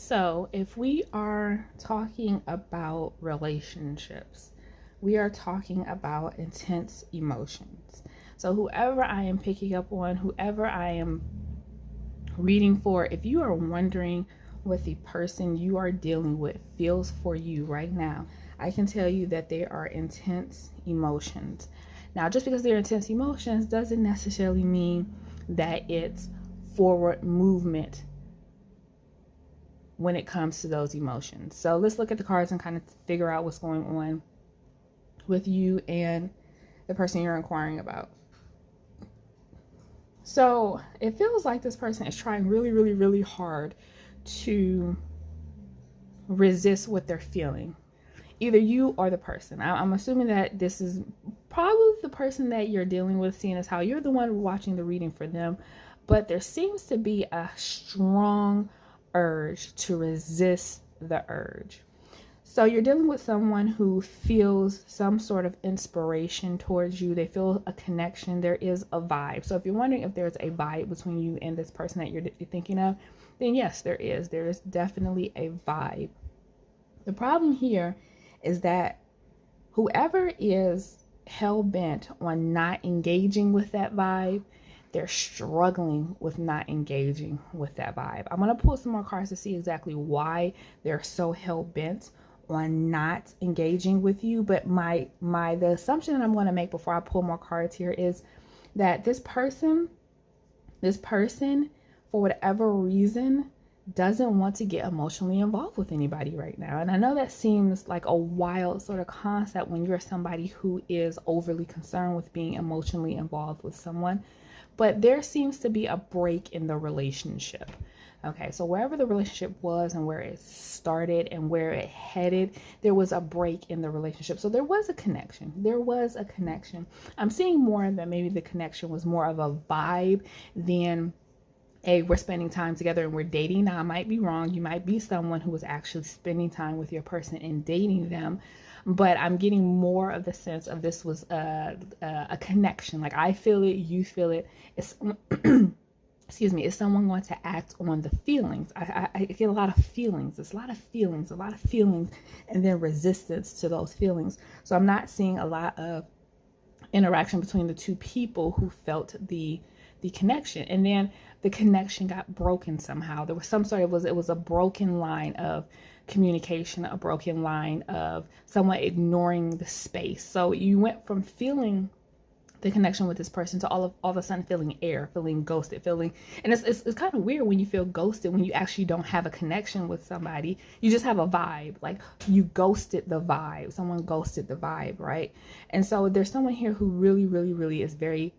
So, if we are talking about relationships, we are talking about intense emotions. So, whoever I am picking up on, whoever I am reading for, if you are wondering what the person you are dealing with feels for you right now, I can tell you that they are intense emotions. Now, just because they're intense emotions doesn't necessarily mean that it's forward movement when it comes to those emotions. So let's look at the cards and kind of figure out what's going on with you and the person you're inquiring about. So it feels like this person is trying really, really, really hard to resist what they're feeling. Either you or the person. I'm assuming that this is probably the person that you're dealing with, seeing as how you're the one watching the reading for them. But there seems to be a strong urge to resist the urge. So you're dealing with someone who feels some sort of inspiration towards you. They feel a connection. There is a vibe. So if you're wondering if there's a vibe between you and this person that you're thinking of, then yes, there is. There is definitely a vibe. The problem here is that whoever is hell-bent on not engaging with that vibe, they're struggling with not engaging with that vibe. I'm going to pull some more cards to see exactly why they're so hell-bent on not engaging with you. But the assumption that I'm going to make before I pull more cards here is that this person, for whatever reason, doesn't want to get emotionally involved with anybody right now. And I know that seems like a wild sort of concept when you're somebody who is overly concerned with being emotionally involved with someone, but there seems to be a break in the relationship. Okay, so wherever the relationship was and where it started and where it headed, there was a break in the relationship. So there was a connection. I'm seeing more that maybe the connection was more of a vibe than we're spending time together and we're dating. Now, I might be wrong. You might be someone who was actually spending time with your person and dating them. But I'm getting more of the sense of this was a connection. Like I feel it, you feel it. It's excuse me, is someone going to act on the feelings? I get a lot of feelings. It's a lot of feelings, and then resistance to those feelings. So I'm not seeing a lot of interaction between the two people who felt the connection. And then the connection got broken somehow. There was some sort of, it was a broken line of communication, a broken line of someone ignoring the space. So you went from feeling the connection with this person to all of a sudden feeling air, feeling ghosted, and it's kind of weird when you feel ghosted when you actually don't have a connection with somebody. You just have a vibe, like you ghosted the vibe. Someone ghosted the vibe, right? And so there's someone here who really, really, really is very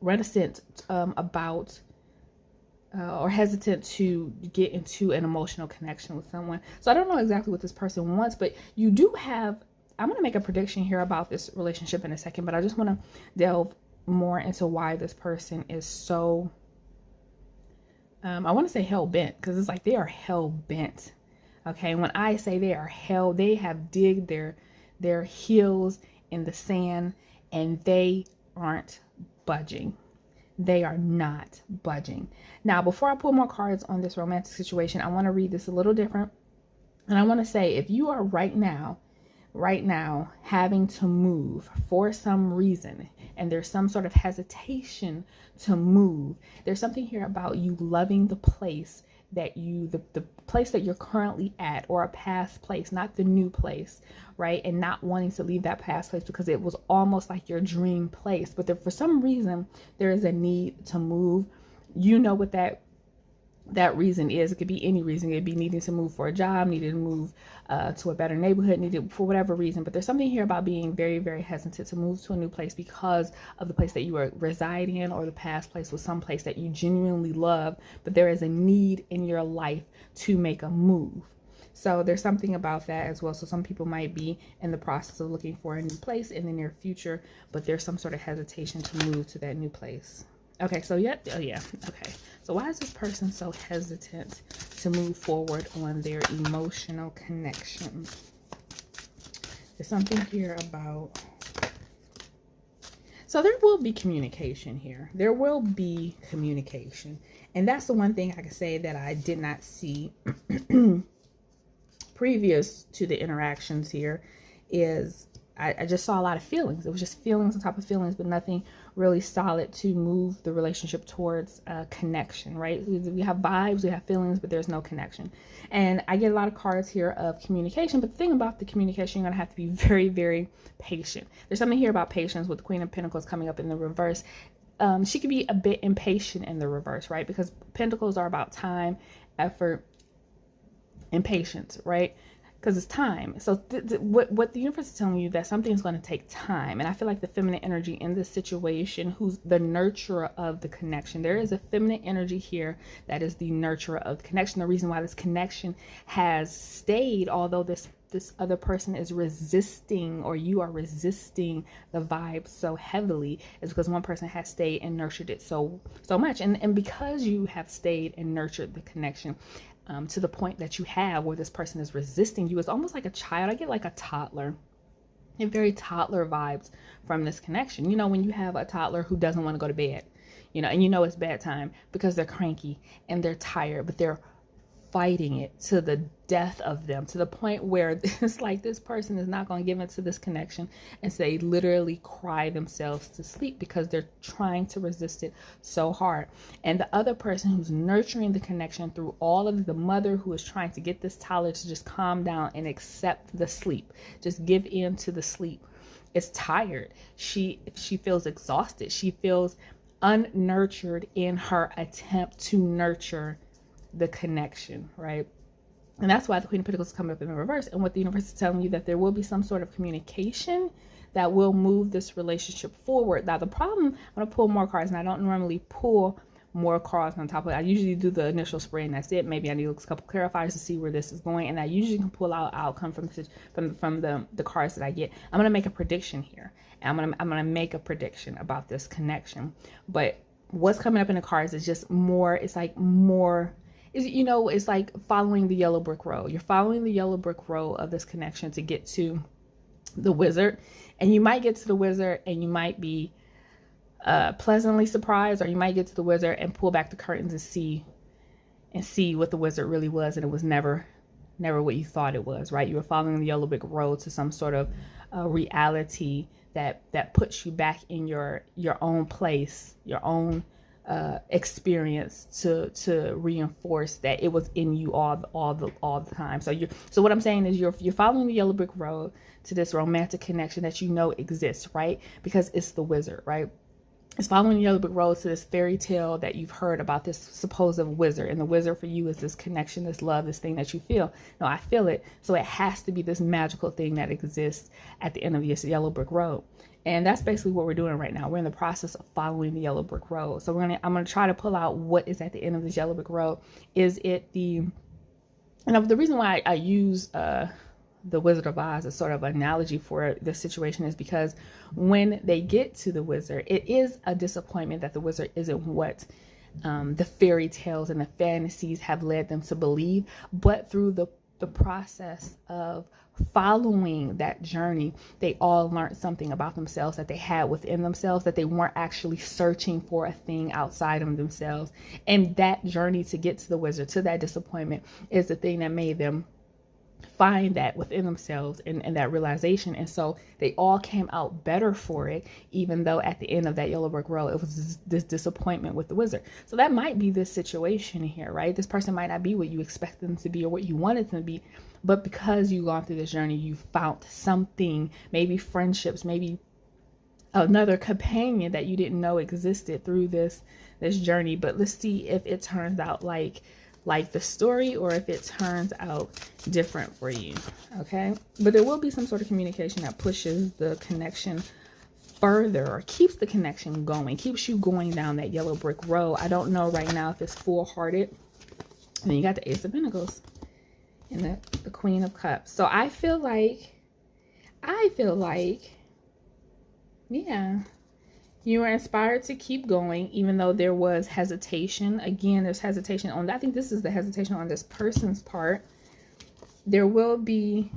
reticent about or hesitant to get into an emotional connection with someone. So I don't know exactly what this person wants, but you do have, I'm going to make a prediction here about this relationship in a second, but I just want to delve more into why this person is so, I want to say hell bent, because it's like they are hell bent. Okay. When I say they have digged their heels in the sand and they aren't budging. They are not budging. Now, before I pull more cards on this romantic situation, I want to read this a little different. And I want to say, if you are right now having to move for some reason, and there's some sort of hesitation to move, there's something here about you loving the place that the place that you're currently at, or a past place, not the new place, right? And not wanting to leave that past place because it was almost like your dream place. But for some reason, there is a need to move. You know what that reason is. It could be any reason. It could be needing to move for a job, needing to move to a better neighborhood, needed for whatever reason. But there's something here about being very, very hesitant to move to a new place because of the place that you were residing in, or the past place was some place that you genuinely love, but there is a need in your life to make a move. So there's something about that as well. So some people might be in the process of looking for a new place in the near future, but there's some sort of hesitation to move to that new place. Okay, so yeah. Okay, so why is this person so hesitant to move forward on their emotional connection? There's something here about, So there will be communication here. There will be communication. And that's the one thing I can say that I did not see previous to the interactions here is I just saw a lot of feelings. It was just feelings on top of feelings, but nothing really solid to move the relationship towards connection, right? We have vibes, we have feelings, but there's no connection. And I get a lot of cards here of communication, but the thing about the communication, you're going to have to be very, very patient. There's something here about patience with the Queen of Pentacles coming up in the reverse. She could be a bit impatient in the reverse, right? Because Pentacles are about time, effort, and patience, right? Because it's time. So what the universe is telling you, that something is going to take time. And I feel like the feminine energy in this situation, who's the nurturer of the connection, there is a feminine energy here that is the nurturer of the connection. The reason why this connection has stayed, although this other person is resisting, or you are resisting the vibe so heavily, is because one person has stayed and nurtured it so much. And because you have stayed and nurtured the connection, to the point that you have where this person is resisting you, it's almost like a child. I get like a toddler, and very toddler vibes from this connection. You know, when you have a toddler who doesn't want to go to bed, you know, and you know it's bedtime because they're cranky and they're tired, but they're fighting it to the death of them, to the point where it's like this person is not going to give into this connection, and so they literally cry themselves to sleep because they're trying to resist it so hard. And the other person who's nurturing the connection through all of the mother who is trying to get this toddler to just calm down and accept the sleep, just give in to the sleep, is tired. She feels exhausted. She feels unnurtured in her attempt to nurture the connection, right? And that's why the Queen of Pentacles is coming up in the reverse. And what the universe is telling you, that there will be some sort of communication that will move this relationship forward. Now the problem, I'm going to pull more cards, and I don't normally pull more cards on top of it. I usually do the initial spray and that's it. Maybe I need a couple clarifiers to see where this is going, and I usually can pull out outcome from the cards that I get. I'm going to make a prediction here, and I'm going to make a prediction about this connection. But what's coming up in the cards is just more, it's like more, you know, it's like following the yellow brick road. You're following the yellow brick road of this connection to get to the Wizard. And you might get to the Wizard and you might be pleasantly surprised, or you might get to the Wizard and pull back the curtains and see what the Wizard really was, and it was never what you thought it was, right? You were following the yellow brick road to some sort of reality that puts you back in your own place, your own experience to reinforce that it was in you all the time. So what I'm saying is you're following the yellow brick road to this romantic connection that you know exists, right? Because it's the Wizard, right? It's following the yellow brick road to this fairy tale that you've heard about, this supposed wizard. And the wizard for you is this connection, this love, this thing that you feel. No, I feel it. So it has to be this magical thing that exists at the end of this yellow brick road. And that's basically what we're doing right now. We're in the process of following the yellow brick road. So I'm going to try to pull out what is at the end of this yellow brick road. Is it the reason why I use the Wizard of Oz as sort of an analogy for this situation is because when they get to the Wizard, it is a disappointment that the Wizard isn't what the fairy tales and the fantasies have led them to believe. But through the process of following that journey, they all learned something about themselves that they had within themselves, that they weren't actually searching for a thing outside of themselves. And that journey to get to the Wizard, to that disappointment, is the thing that made them find that within themselves and that realization. And so they all came out better for it, even though at the end of that yellow brick road, it was this disappointment with the Wizard. So that might be this situation here, right? This person might not be what you expect them to be or what you wanted them to be, but because you've gone through this journey, you found something, maybe friendships, maybe another companion that you didn't know existed through this journey. But let's see if it turns out like the story, or if it turns out different for you. Okay, but there will be some sort of communication that pushes the connection further, or keeps the connection going, keeps you going down that yellow brick road. I don't know right now if it's full-hearted. And then you got the Ace of Pentacles and the Queen of Cups. So I feel like yeah, you were inspired to keep going, even though there was hesitation. Again, there's hesitation on, I think this is the hesitation on this person's part. There will be,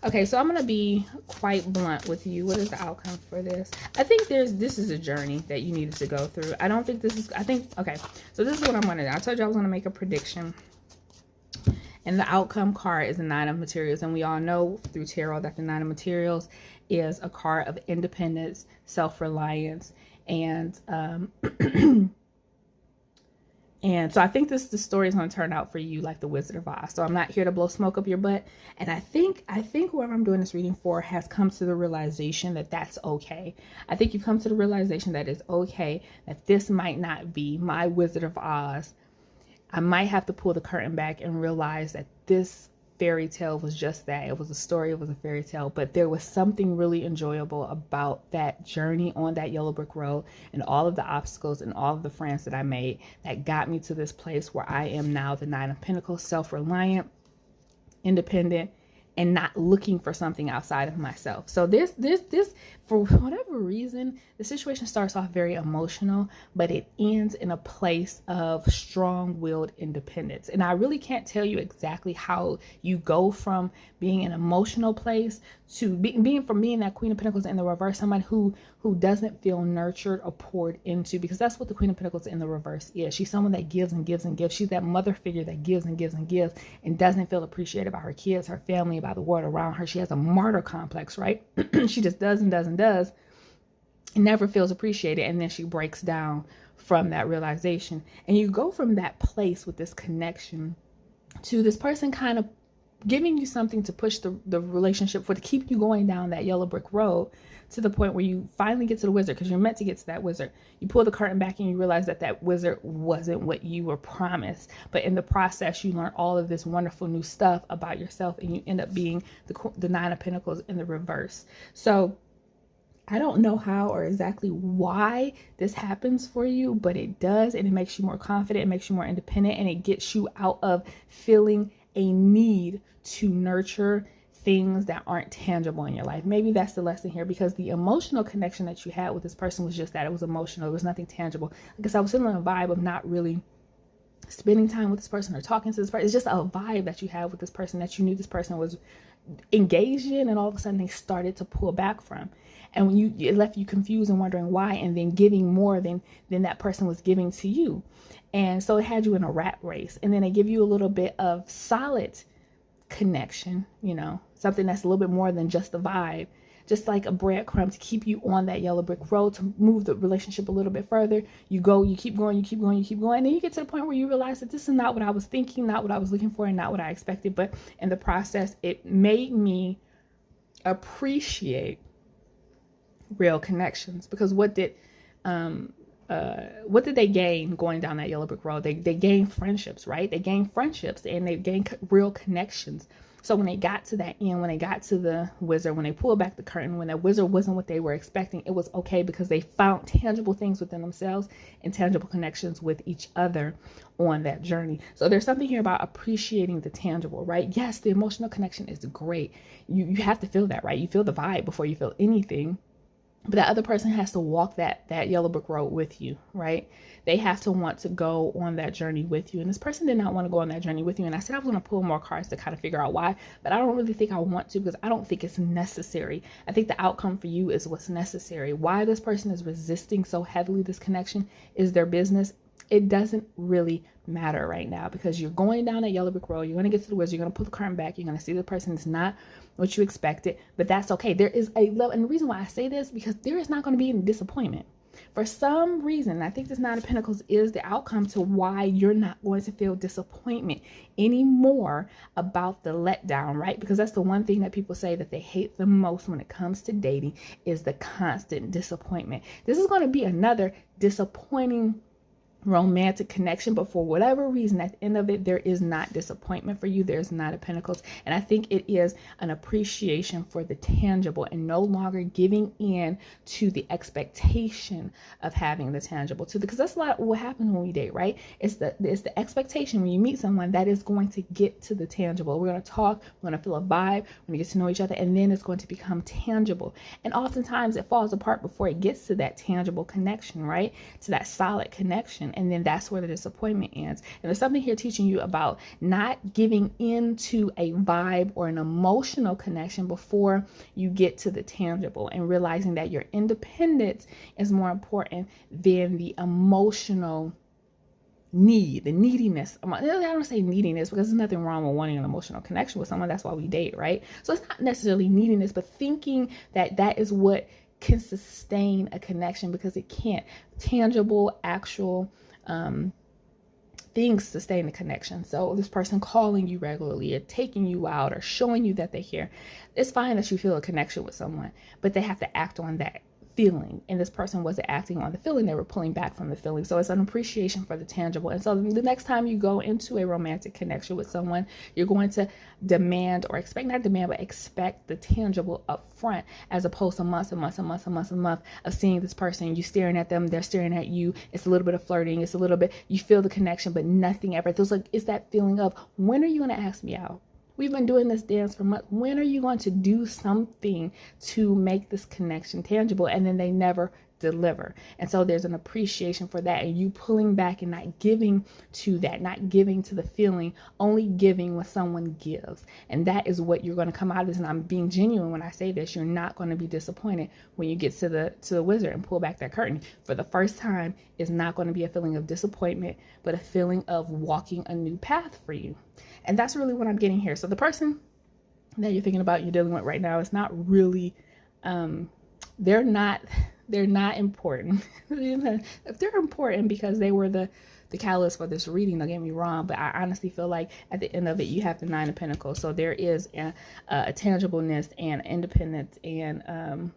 Okay, so I'm going to be quite blunt with you. What is the outcome for this? I think this is a journey that you needed to go through. I don't think this is, okay, so this is what I'm going to do. I told you I was going to make a prediction. And the outcome card is the Nine of Materials. And we all know through tarot that the Nine of Materials is a card of independence, self-reliance, and and so I think the story is going to turn out for you like the Wizard of Oz. So I'm not here to blow smoke up your butt. And I think whoever I'm doing this reading for has come to the realization that that's okay. I think you've come to the realization that it's okay, that this might not be my Wizard of Oz. I might have to pull the curtain back and realize that this fairy tale was just that. It was a story, it was a fairy tale, but there was something really enjoyable about that journey on that yellow brick road and all of the obstacles and all of the friends that I made that got me to this place where I am now, the Nine of Pentacles, self-reliant, independent, and not looking for something outside of myself. So this, for whatever reason, the situation starts off very emotional, but it ends in a place of strong-willed independence. And I really can't tell you exactly how you go from being an emotional place to being that Queen of Pentacles in the reverse, somebody who doesn't feel nurtured or poured into, because that's what the Queen of Pentacles in the reverse is. She's someone that gives and gives and gives. She's that mother figure that gives and gives and gives and doesn't feel appreciated by her kids, her family, by the world around her. She has a martyr complex, right? She just does and does and does and never feels appreciated. And then she breaks down from that realization. And you go from that place with this connection to this person kind of giving you something to push the relationship for, to keep you going down that yellow brick road to the point where you finally get to the wizard, because you're meant to get to that wizard. You pull the curtain back and you realize that wizard wasn't what you were promised. But in the process, you learn all of this wonderful new stuff about yourself, and you end up being the Nine of Pentacles in the reverse. So I don't know how or exactly why this happens for you, but it does, and it makes you more confident, it makes you more independent, and it gets you out of feeling a need to nurture things that aren't tangible in your life. Maybe that's the lesson here, because the emotional connection that you had with this person was just that. It was emotional. It was nothing tangible. Because I was feeling a vibe of not really spending time with this person or talking to this person. It's just a vibe that you have with this person that you knew this person was engaged in, and all of a sudden they started to pull back from. And when it left you confused and wondering why, and then giving more than that person was giving to you. And so it had you in a rat race. And then they give you a little bit of solid connection, something that's a little bit more than just the vibe, just like a breadcrumb to keep you on that yellow brick road, to move the relationship a little bit further. You go, you keep going, you keep going, you keep going. And then you get to the point where you realize that this is not what I was thinking, not what I was looking for, and not what I expected. But in the process, it made me appreciate real connections, because what did they gain going down that yellow brick road? They gained friendships, right? They gained friendships, and they gained real connections. So when they got to that end, when they got to the wizard, when they pulled back the curtain, when that wizard wasn't what they were expecting, it was okay, because they found tangible things within themselves and tangible connections with each other on that journey. So there's something here about appreciating the tangible, right? Yes, the emotional connection is great. You have to feel that, right? You feel the vibe before you feel anything. But that other person has to walk that yellow brick road with you, right? They have to want to go on that journey with you. And this person did not want to go on that journey with you. And I said I was going to pull more cards to kind of figure out why, but I don't really think I want to, because I don't think it's necessary. I think the outcome for you is what's necessary. Why this person is resisting so heavily this connection is their business. It doesn't really matter right now, because you're going down that yellow brick road. You're going to get to the wizard. You're going to pull the curtain back. You're going to see the person is not what you expected, but that's okay. There is a love. And the reason why I say this, because there is not going to be any disappointment. For some reason, I think this Nine of Pentacles is the outcome to why you're not going to feel disappointment anymore about the letdown, right? Because that's the one thing that people say that they hate the most when it comes to dating, is the constant disappointment. This is going to be another disappointing romantic connection, but for whatever reason, at the end of it, there is not disappointment for you. There's Nine of Pentacles, and I think it is an appreciation for the tangible and no longer giving in to the expectation of having the tangible too, because that's a lot of what happens when we date, right? It's the expectation when you meet someone that is going to get to the tangible. We're going to talk, we're going to feel a vibe, we're going to get to know each other, and then it's going to become tangible. And oftentimes it falls apart before it gets to that tangible connection, right? To that solid connection. And then that's where the disappointment ends. And there's something here teaching you about not giving into a vibe or an emotional connection before you get to the tangible, and realizing that your independence is more important than the emotional the neediness. I don't say neediness because there's nothing wrong with wanting an emotional connection with someone. That's why we date, right? So it's not necessarily neediness, but thinking that that is what can sustain a connection, because it can't. Tangible, actual things sustain the connection. So this person calling you regularly or taking you out or showing you that they're here, it's fine that you feel a connection with someone, but they have to act on that feeling. And this person wasn't acting on the feeling, they were pulling back from the feeling. So it's an appreciation for the tangible. And so the next time you go into a romantic connection with someone, you're going to demand, or expect, not demand, but expect the tangible up front, as opposed to months and months and months and months and months of seeing this person, you staring at them, they're staring at you. It's a little bit of flirting, it's a little bit, you feel the connection, but nothing ever. It's like, it's that feeling of, when are you going to ask me out? We've been doing this dance for months. When are you going to do something to make this connection tangible? And then they never deliver. And so there's an appreciation for that, and you pulling back and not giving to that, not giving to the feeling, only giving when someone gives. And that is what you're going to come out of this. And I'm being genuine when I say this. You're not going to be disappointed when you get to the wizard and pull back that curtain. For the first time, it's not going to be a feeling of disappointment, but a feeling of walking a new path for you. And that's really what I'm getting here. So the person that you're thinking about, you're dealing with right now, is not really, they're not important. If they're important because they were the catalyst for this reading, don't get me wrong, but I honestly feel like at the end of it, you have the Nine of Pentacles. So there is a tangibleness and independence and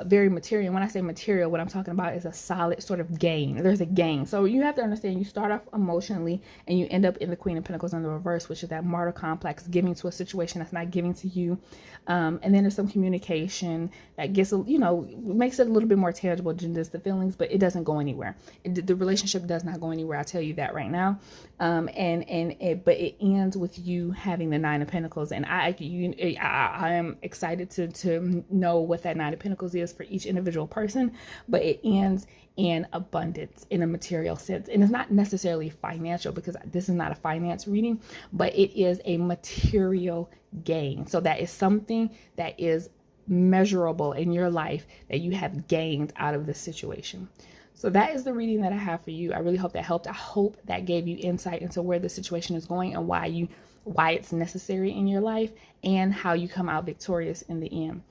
very material. When I say material, what I'm talking about is a solid sort of gain. There's a gain. So you have to understand, you start off emotionally and you end up in the Queen of Pentacles in the reverse, which is that martyr complex, giving to a situation that's not giving to you. And then there's some communication that gets, makes it a little bit more tangible than just the feelings, but it doesn't go anywhere. The relationship does not go anywhere. I'll tell you that right now. But it ends with you having the Nine of Pentacles. And I am excited to know what that Nine of Pentacles is for each individual person, but it ends in abundance in a material sense. And it's not necessarily financial, because this is not a finance reading, but it is a material gain. So that is something that is measurable in your life that you have gained out of this situation. So that is the reading that I have for you. I really hope that helped. I hope that gave you insight into where the situation is going and why it's necessary in your life, and how you come out victorious in the end.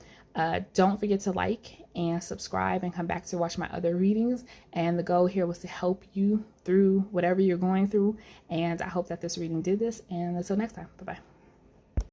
Don't forget to like and subscribe and come back to watch my other readings. And the goal here was to help you through whatever you're going through. And I hope that this reading did this. And until next time, bye-bye.